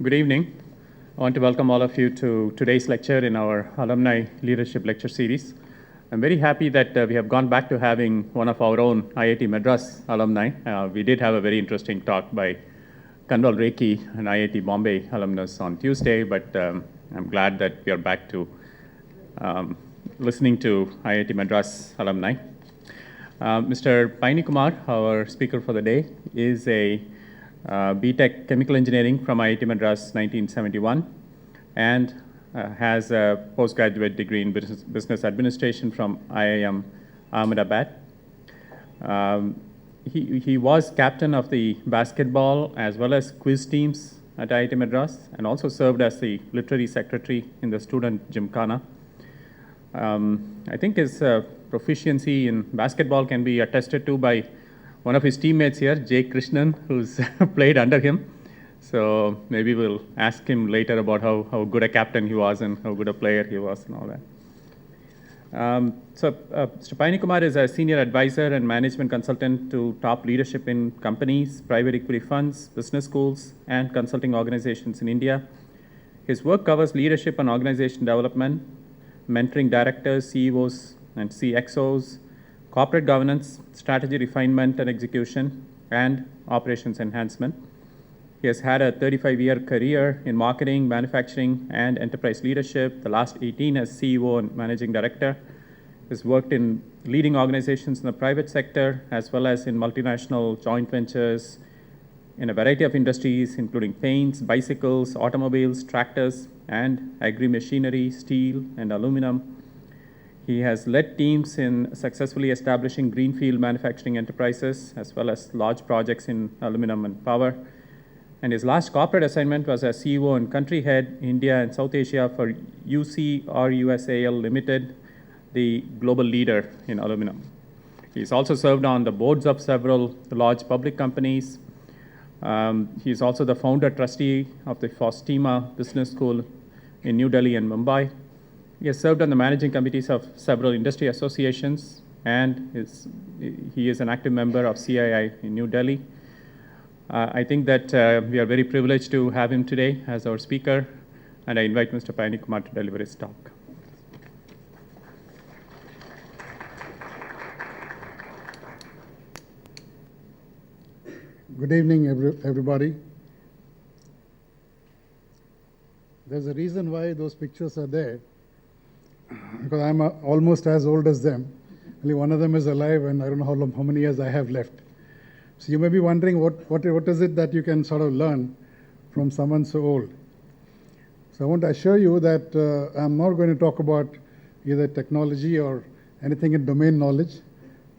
Good evening. I want to welcome all of you to today's lecture in our Alumni Leadership Lecture Series. I'm very happy that we have gone back to having one of our own IIT Madras alumni. We did have a very interesting talk by Kanwal Rekhi, an IIT Bombay alumnus on Tuesday, but I'm glad that we are back to listening to IIT Madras alumni. Mr. Paini Kumar, our speaker for the day, is a BTech Chemical Engineering from IIT Madras 1971 and has a postgraduate degree in business administration from IIM Ahmedabad. He was captain of the basketball as well as quiz teams at IIT Madras and also served as the literary secretary in the student Gymkhana. I think his proficiency in basketball can be attested to by one of his teammates here, Jay Krishnan, who's played under him. So maybe we'll ask him later about how good a captain he was and how good a player he was and all that. Mr. Paini Kumar is a senior advisor and management consultant to top leadership in companies, private equity funds, business schools, and consulting organizations in India. His work covers leadership and organization development, mentoring directors, CEOs, and CXOs, corporate governance, strategy refinement and execution, and operations enhancement. He has had a 35-year career in marketing, manufacturing, and enterprise leadership, the last 18 as CEO and managing director. He has worked in leading organizations in the private sector, as well as in multinational joint ventures in a variety of industries, including paints, bicycles, automobiles, tractors, and agri-machinery, steel, and aluminum. He has led teams in successfully establishing greenfield manufacturing enterprises, as well as large projects in aluminum and power. And his last corporate assignment was as CEO and country head, India and South Asia for UCRUSAL Limited, the global leader in aluminum. He's also served on the boards of several large public companies. He's also the founder trustee of the Faustima Business School in New Delhi and Mumbai. He has served on the managing committees of several industry associations, and he is an active member of CII in New Delhi. I think that we are very privileged to have him today as our speaker, and I invite Mr. Paini Kumar to deliver his talk. Good evening, everybody. There's a reason why those pictures are there, because I'm almost as old as them. Only one of them is alive, and I don't know how many years I have left. So you may be wondering what is it that you can sort of learn from someone so old. So I want to assure you that I'm not going to talk about either technology or anything in domain knowledge,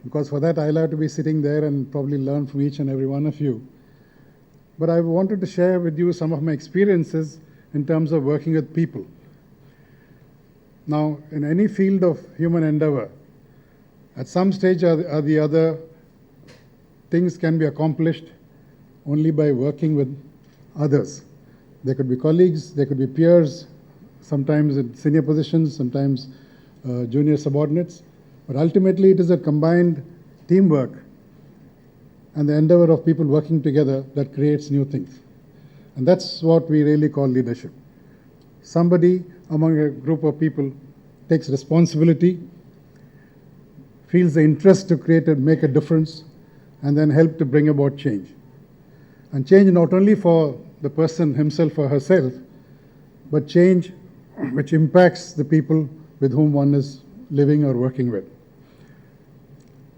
because for that I'll have to be sitting there and probably learn from each and every one of you. But I wanted to share with you some of my experiences in terms of working with people. Now, in any field of human endeavor, at some stage or the other, things can be accomplished only by working with others. They could be colleagues, they could be peers, sometimes in senior positions, sometimes junior subordinates. But ultimately, it is a combined teamwork and the endeavor of people working together that creates new things. And that's what we really call leadership. Somebody among a group of people takes responsibility, feels the interest to create and make a difference, and then help to bring about change. And change not only for the person himself or herself, but change which impacts the people with whom one is living or working with.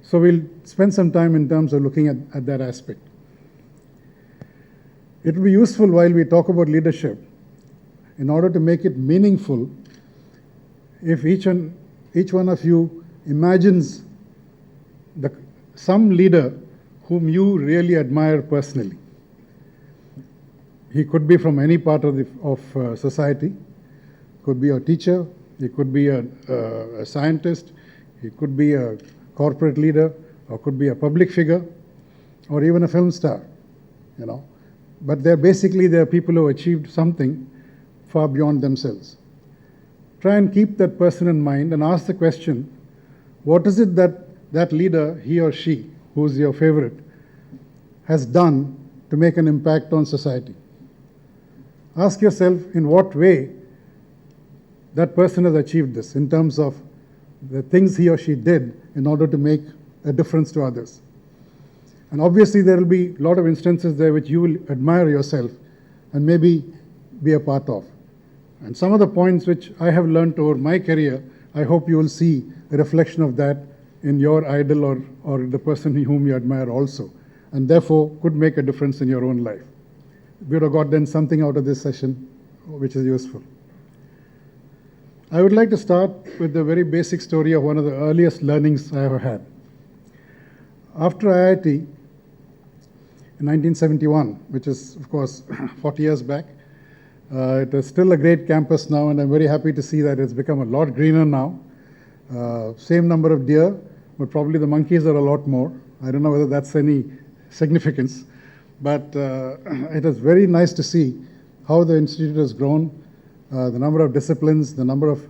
So we'll spend some time in terms of looking at that aspect. It will be useful while we talk about leadership, in order to make it meaningful, if each one of you imagines some leader whom you really admire personally. He could be from any part of society, could be a teacher, he could be a scientist, he could be a corporate leader, or could be a public figure, or even a film star, But they're people who achieved something far beyond themselves. Try and keep that person in mind and ask the question, what is it that leader, he or she, who's your favorite, has done to make an impact on society? ask yourself in what way that person has achieved this in terms of the things he or she did in order to make a difference to others. And obviously, there will be a lot of instances there which you will admire yourself and maybe be a part of. And some of the points which I have learned over my career, I hope you will see a reflection of that in your idol or the person whom you admire also, and therefore could make a difference in your own life. We would have got then something out of this session which is useful. I would like to start with the very basic story of one of the earliest learnings I ever had. After IIT in 1971, which is of course 40 years back, it is still a great campus now, and I'm very happy to see that it's become a lot greener now. Same number of deer, but probably the monkeys are a lot more. I don't know whether that's any significance, but it is very nice to see how the institute has grown, the number of disciplines, the number of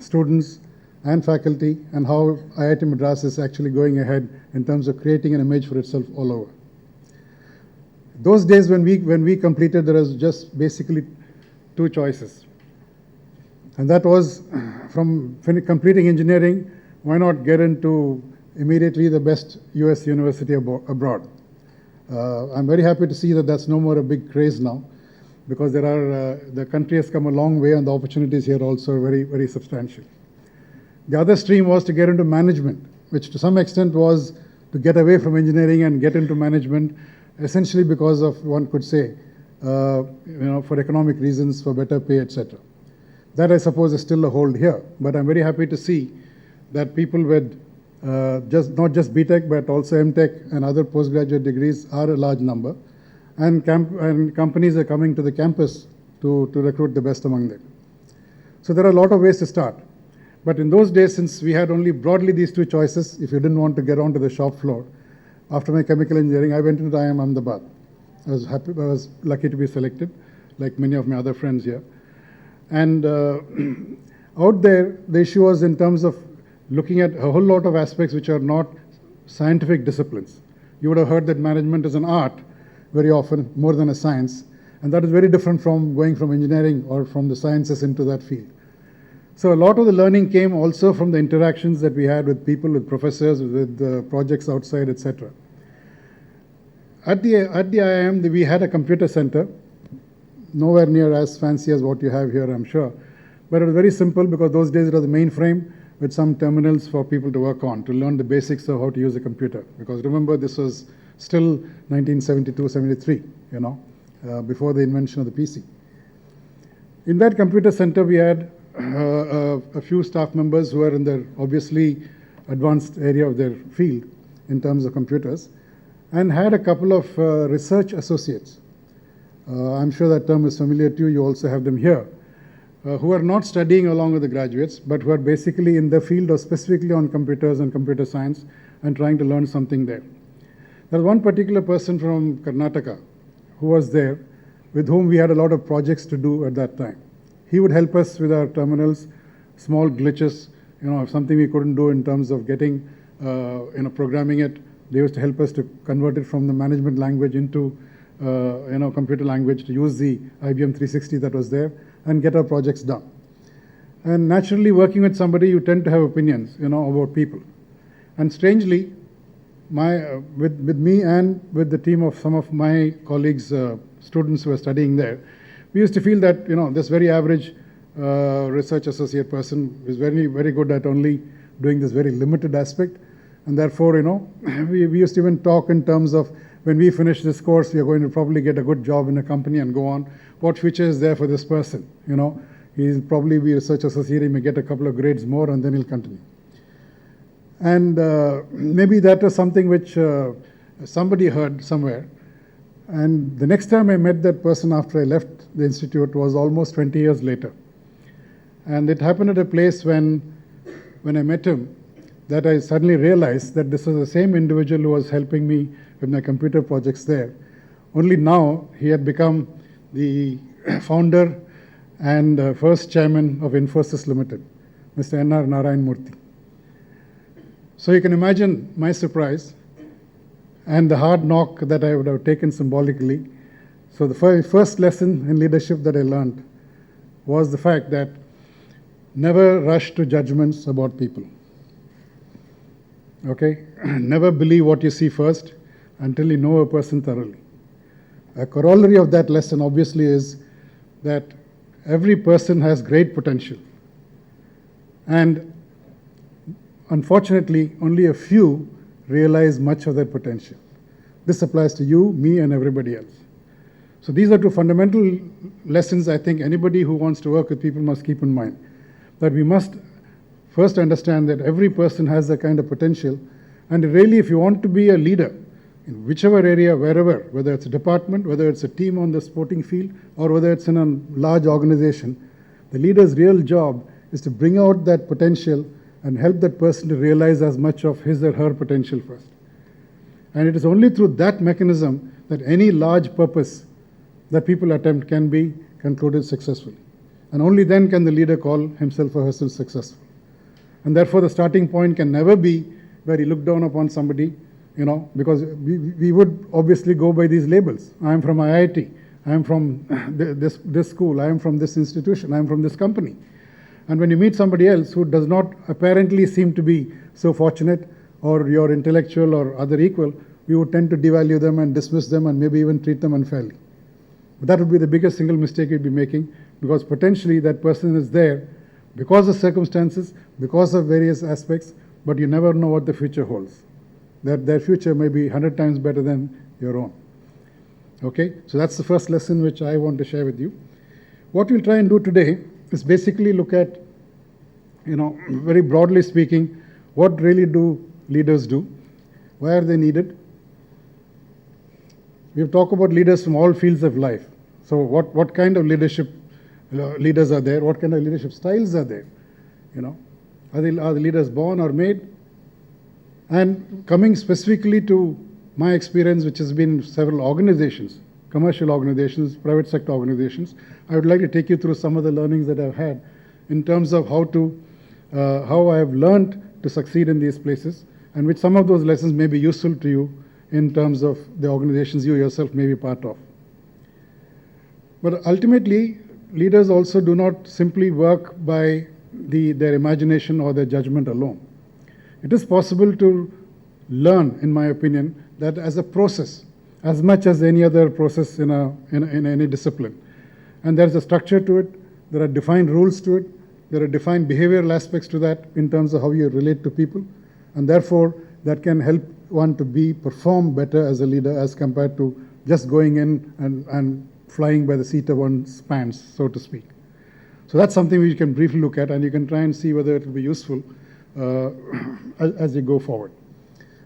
students and faculty, and how IIT Madras is actually going ahead in terms of creating an image for itself all over. Those days when we completed, there was just basically two choices. And that was, from completing engineering, why not get into immediately the best US university abroad? I'm very happy to see that that's no more a big craze now, because the country has come a long way and the opportunities here also are very, very substantial. The other stream was to get into management, which to some extent was to get away from engineering and get into management, essentially because of, one could say, for economic reasons, for better pay, etc. That, I suppose, is still a hold here. But I'm very happy to see that people with not just BTech, but also MTech and other postgraduate degrees are a large number. And companies are coming to the campus to recruit the best among them. So there are a lot of ways to start. But in those days, since we had only broadly these two choices, if you didn't want to get onto the shop floor, after my chemical engineering, I went into IIM Ahmedabad. I was lucky to be selected, like many of my other friends here. And out there, the issue was in terms of looking at a whole lot of aspects which are not scientific disciplines. You would have heard that management is an art very often, more than a science, and that is very different from going from engineering or from the sciences into that field. So a lot of the learning came also from the interactions that we had with people, with professors, with projects outside, etc. At the IIM, we had a computer center, nowhere near as fancy as what you have here, I'm sure. But it was very simple, because those days it was the mainframe with some terminals for people to work on, to learn the basics of how to use a computer. Because remember, this was still 1972, 73, before the invention of the PC. In that computer center, we had a few staff members who were in their obviously advanced area of their field in terms of computers, and had a couple of research associates. I'm sure that term is familiar to you. You also have them here, who are not studying along with the graduates, but who are basically in the field or specifically on computers and computer science and trying to learn something there. There was one particular person from Karnataka who was there, with whom we had a lot of projects to do at that time. He would help us with our terminals, small glitches, something we couldn't do in terms of getting, programming it. They used to help us to convert it from the management language into, computer language, to use the IBM 360 that was there and get our projects done. And naturally, working with somebody, you tend to have opinions, about people. And strangely, with me and with the team of some of my colleagues, students who were studying there, we used to feel that, this very average research associate person is very, very good at only doing this very limited aspect. And therefore, we used to even talk in terms of, when we finish this course, we are going to probably get a good job in a company and go on. What future is there for this person? He'll probably be a research associate, he may get a couple of grades more, and then he'll continue. And maybe that was something which somebody heard somewhere. And the next time I met that person after I left the institute was almost 20 years later. And it happened at a place when I met him, that I suddenly realized that this was the same individual who was helping me with my computer projects there. Only now he had become the founder and first chairman of Infosys Limited, Mr. N.R. Narayan Murthy. So you can imagine my surprise and the hard knock that I would have taken symbolically, So the first lesson in leadership that I learned was the fact that never rush to judgments about people. Okay? Never believe what you see first until you know a person thoroughly. A corollary of that lesson obviously is that every person has great potential. And unfortunately, only a few realize much of that potential. This applies to you, me, and everybody else. So these are two fundamental lessons I think anybody who wants to work with people must keep in mind. That we must first understand that every person has that kind of potential, and really if you want to be a leader in whichever area, wherever, whether it's a department, whether it's a team on the sporting field, or whether it's in a large organization, the leader's real job is to bring out that potential and help that person to realize as much of his or her potential first. And it is only through that mechanism that any large purpose that people attempt can be concluded successfully. And only then can the leader call himself or herself successful. And therefore the starting point can never be where you look down upon somebody, because we would obviously go by these labels. I am from IIT, I am from this school, I am from this institution, I am from this company. And when you meet somebody else who does not apparently seem to be so fortunate, or your intellectual or other equal, we would tend to devalue them and dismiss them and maybe even treat them unfairly. But that would be the biggest single mistake you'd be making, because potentially that person is there because of circumstances, because of various aspects, but you never know what the future holds. That their future may be 100 times better than your own. Okay, so that's the first lesson which I want to share with you. What we'll try and do today is basically look at, very broadly speaking, what really do leaders do? Why are they needed? We've talked about leaders from all fields of life. So what kind of leadership leaders are there? What kind of leadership styles are there? Are the leaders born or made? And coming specifically to my experience, which has been several organizations, commercial organizations, private sector organizations, I would like to take you through some of the learnings that I've had in terms of how I have learned to succeed in these places, and which some of those lessons may be useful to you in terms of the organizations you yourself may be part of. But ultimately, leaders also do not simply work by their imagination or their judgment alone. It is possible to learn, in my opinion, that as a process, as much as any other process in any discipline. And there's a structure to it, there are defined rules to it, there are defined behavioral aspects to that in terms of how you relate to people, and therefore that can help one to perform better as a leader as compared to just going in and flying by the seat of one's pants, so to speak. So that's something we can briefly look at, and you can try and see whether it will be useful as you go forward.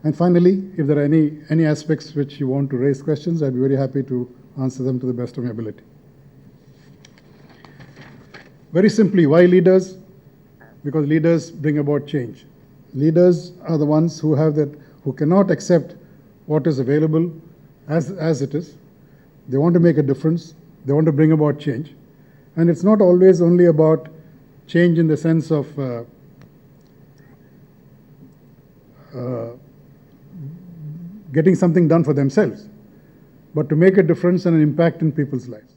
And finally, if there are any aspects which you want to raise questions, I'd be very happy to answer them to the best of my ability. Very simply, why leaders? Because leaders bring about change. Leaders are the ones who cannot accept what is available as it is. They want to make a difference. They want to bring about change. And it's not always only about change in the sense of getting something done for themselves, but to make a difference and an impact in people's lives.